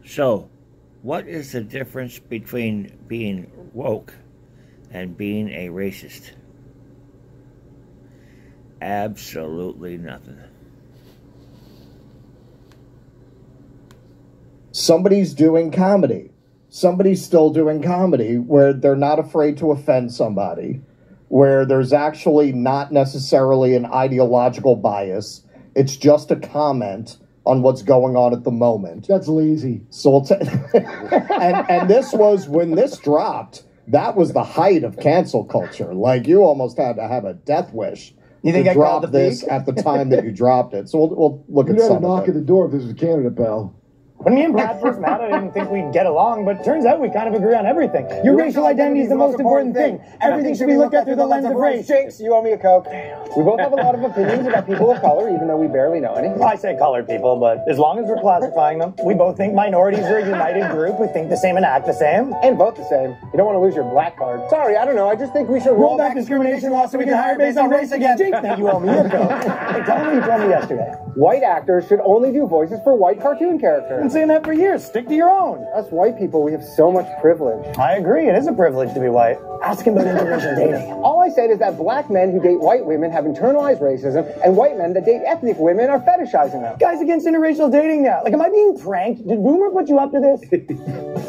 So, what is the difference between being woke and being a racist? Absolutely nothing. Somebody's doing comedy. Somebody's still doing comedy where they're not afraid to offend somebody, where there's actually not necessarily an ideological bias. It's just a comment on what's going on at the moment. That's lazy. So and this was, when this dropped, that was the height of cancel culture. Like, you almost had to have a death wish you think to I drop this at the time that you dropped it. So we'll look at some of it. You'd have to knock at the door if this was Canada, pal. When me and Brad first met, I didn't think we'd get along, but turns out we kind of agree on everything. Your racial identity is the most important thing. Everything should be looked at through the lens of race. Jinx, you owe me a Coke. We both have a lot of opinions about people of color, even though we barely know any. I say colored people, but as long as we're classifying them, we both think minorities are a united group. We think the same and act the same. And vote the same. You don't want to lose your black card. Sorry, I don't know. I just think we should roll back discrimination laws so we can hire based on race again. Jinx, now you owe me a Coke. Hey, tell me what you told me yesterday. White actors should only do voices for white cartoon characters. I've been saying that for years. Stick to your own. Us white people, we have so much privilege. I agree. It is a privilege to be white. Ask him about interracial dating. All I said is that black men who date white women have internalized racism, and white men that date ethnic women are fetishizing them. Guys against interracial dating now. Like, am I being pranked? Did Boomer put you up to this?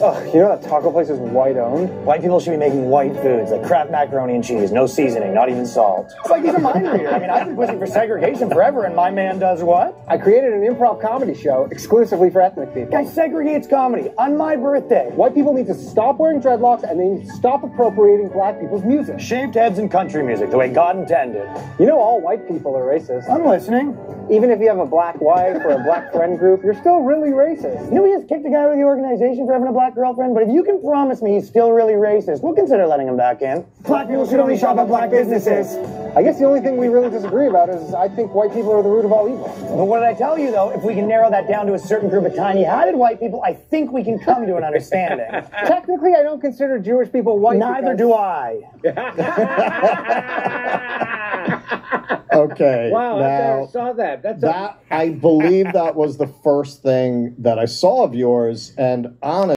Ugh, you know that taco place is white-owned? White people should be making white foods, like Kraft macaroni and cheese, no seasoning, not even salt. It's like he's a mind reader. I mean, I've been pushing for segregation forever, and my man does what? I created an improv comedy show exclusively for ethnic people. Guy segregates comedy on my birthday. White people need to stop wearing dreadlocks, and they need to stop appropriating black people's music. Shaved heads and country music, the way God intended. You know all white people are racist. I'm listening. Even if you have a black wife or a black friend group, you're still really racist. You know, we just kicked a guy out of the organization for having a black girlfriend, but if you can promise me he's still really racist, we'll consider letting him back in. Black people should only shop at black businesses. I guess the only thing we really disagree about is I think white people are the root of all evil. But what did I tell you, though? If we can narrow that down to a certain group of tiny-hatted white people, I think we can come to an understanding. Technically, I don't consider Jewish people white. Neither do I. Okay. Wow, now, I saw that. I believe that was the first thing that I saw of yours, and honestly,